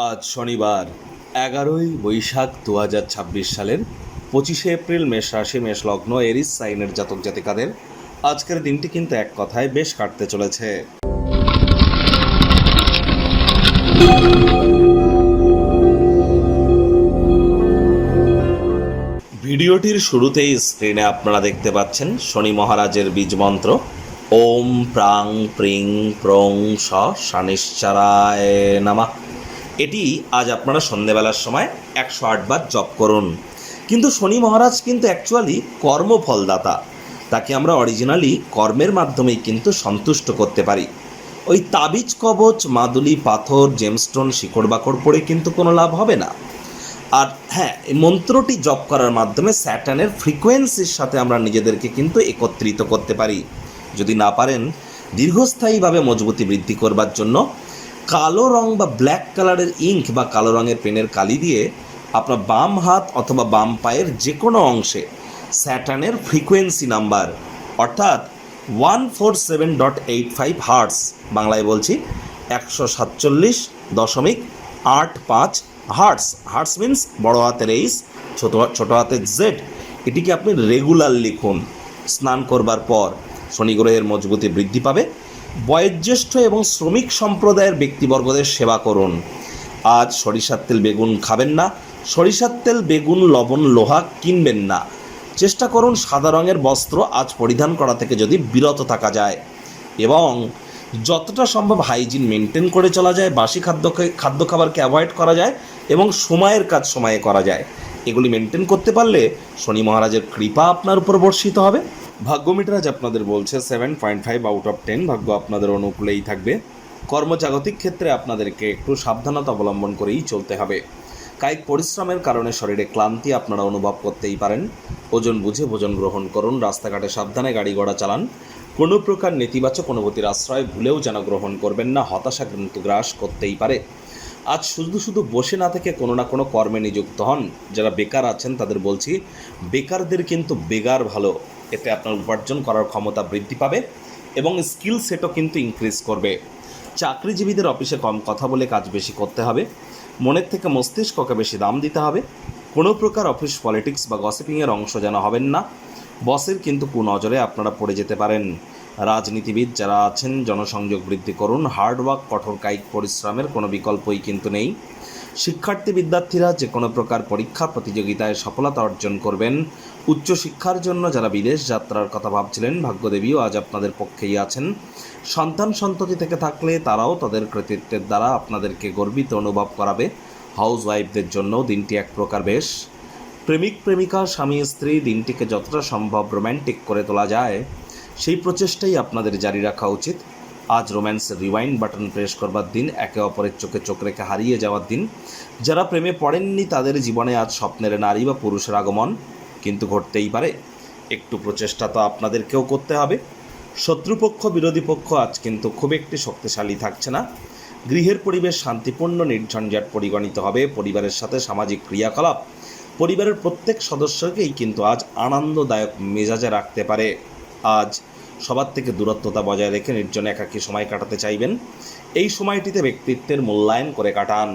আজ শনিবার 11ই বৈশাখ 2026 সালের 25শে এপ্রিল মেষ রাশি মেষ লগ্ন এরিস সাইনের জাতক জাতিকাদের আজকের দিনটি কিন্তু এক কথায় বেশ কাটতে চলেছে। ভিডিওটির শুরুতেই স্ক্রিনে আপনারা দেখতে পাচ্ছেন শনি মহারাজের বীজ মন্ত্র ওম প্রাং প্রিং প্রং স শানিশ্চারায় নামা। এটি আজ আপনারা সন্ধেবেলার সময় 108 বার জপ করুন। কিন্তু শনি মহারাজ কিন্তু অ্যাকচুয়ালি কর্মফলদাতা, তাকে আমরা অরিজিনালি কর্মের মাধ্যমেই কিন্তু সন্তুষ্ট করতে পারি। ওই তাবিজ কবচ মাদুলি পাথর জেমস্টোন শিকড় বাকড় পড়ে কিন্তু কোনো লাভ হবে না। আর হ্যাঁ, এই মন্ত্রটি জপ করার মাধ্যমে স্যাটার্নের ফ্রিকোয়েন্সির সাথে আমরা নিজেদেরকে কিন্তু একত্রিত করতে পারি। যদি না পারেন, দীর্ঘস্থায়ীভাবে মজবুতি বৃদ্ধি করবার জন্য কালো রং বা ব্ল্যাক কালারের ইঙ্ক বা কালো রঙের পেনের কালি দিয়ে আপনার বাম হাত অথবা বাম পায়ের যে কোনো অংশে স্যাটার্নের ফ্রিকোয়েন্সি নাম্বার অর্থাৎ 147.85 হার্টস, বাংলায় বলছি 147.85 হার্টস। হার্টস মিন্স বড় হাতের এইচ, ছোট হাতের জেড। এটিকে আপনি রেগুলার লিখুন। স্নান করবার পর শনি গ্রহের মজবুতি বৃদ্ধি পাবে। বয়োজ্যেষ্ঠ এবং শ্রমিক সম্প্রদায়ের ব্যক্তিবর্গদের সেবা করুন। আজ সরিষার তেল বেগুন খাবেন না, সরিষার তেল বেগুন লবণ লোহা কিনবেন না। চেষ্টা করুন সাদা রঙের বস্ত্র আজ পরিধান করা থেকে যদি বিরত থাকা যায় এবং যতটা সম্ভব হাইজিন মেনটেন করে চলা যায়, বাসি খাদ্য খাবারকে অ্যাভয়েড করা যায় এবং সময়ের কাজ সময়ে করা যায়। এগুলি মেনটেন করতে পারলে শনি মহারাজের কৃপা আপনার উপর বর্ষিত হবে। ভাগ্য মিটার আজ আপনাদের বলছে 7.5 আউট অফ 10। ভাগ্য আপনাদের অনুকূলেই থাকবে। কর্মজাগতিক ক্ষেত্রে আপনাদেরকে একটু সাবধানতা অবলম্বন করেই চলতে হবে। কায়িক পরিশ্রমের কারণে শরীরে ক্লান্তি আপনারা অনুভব করতেই পারেন। ওজন বুঝে ভোজন গ্রহণ করুন। রাস্তাঘাটে সাবধানে গাড়ি ঘোড়া চালান। কোনো প্রকার নেতিবাচক অনুভূতির আশ্রয় ভুলেও যেন গ্রহণ করবেন না, হতাশা কিন্তু গ্রাস করতেই পারে। আজ শুধু বসে না থেকে কোনো না কোনো কর্মে নিযুক্ত হন। যারা বেকার আছেন তাদের বলছি, বেকারদের কিন্তু বেগার ভালো। এতে আপনার উপার্জন করার ক্ষমতা বৃদ্ধি পাবে এবং স্কিল সেটও কিন্তু ইনক্রিজ করবে। চাকরিজীবীদের অফিসে কম কথা বলে কাজ বেশি করতে হবে। মনের থেকে মস্তিষ্ককে বেশি দাম দিতে হবে। কোনো প্রকার অফিস পলিটিক্স বা গসিপিংয়ের অংশ যেন হবেন না। বসের কিন্তু কুনজরে আপনারা পড়ে যেতে পারেন। রাজনীতিবিদ যারা আছেন জনসংযোগ বৃদ্ধি করুন। হার্ডওয়ার্ক কঠোর কায়িক পরিশ্রমের কোনো বিকল্পই কিন্তু নেই। শিক্ষার্থী বিদ্যার্থীরা যে কোনো প্রকার পরীক্ষা প্রতিযোগিতায় সফলতা অর্জন করবেন। উচ্চশিক্ষার জন্য যারা বিদেশ যাত্রার কথা ভাবছিলেন, ভাগ্যদেবীও আজ আপনাদের পক্ষেই আছেন। সন্তান সন্ততি থেকে থাকলে তারাও তাদের কৃতিত্বের দ্বারা আপনাদেরকে গর্বিত অনুভব করাবে। হাউস ওয়াইফদের জন্য দিনটি এক প্রকার বেশ। প্রেমিক প্রেমিকা স্বামী স্ত্রী দিনটিকে যতটা সম্ভব রোম্যান্টিক করে তোলা যায় সেই প্রচেষ্টাই আপনাদের জারি রাখা উচিত। আজ রোম্যান্সের রিওয়াইন্ড বাটন প্রেস করবার দিন, একে অপরের চোখে চোখ রেখে হারিয়ে যাওয়ার দিন। যারা প্রেমে পড়েননি তাদের জীবনে আজ স্বপ্নের নারী বা পুরুষের আগমন কিন্তু ঘটতেই পারে। একটু প্রচেষ্টা তো আপনাদেরকেও করতে হবে। শত্রুপক্ষ বিরোধী পক্ষ আজ কিন্তু খুব একটি শক্তিশালী থাকছে না। গৃহের পরিবেশ শান্তিপূর্ণ নির্ঝঞ্ঝাট পরিগণিত হবে। পরিবারের সাথে সামাজিক ক্রিয়াকলাপ পরিবারের প্রত্যেক সদস্যকেই কিন্তু আজ আনন্দদায়ক মেজাজে রাখতে পারে। আজ সবার থেকে দূরত্বতা বজায় রেখে নির্জনে একাকী সময় কাটাতে চাইবেন। এই সময়টিতে ব্যক্তিত্বের মূল্যায়ন করে কাটান।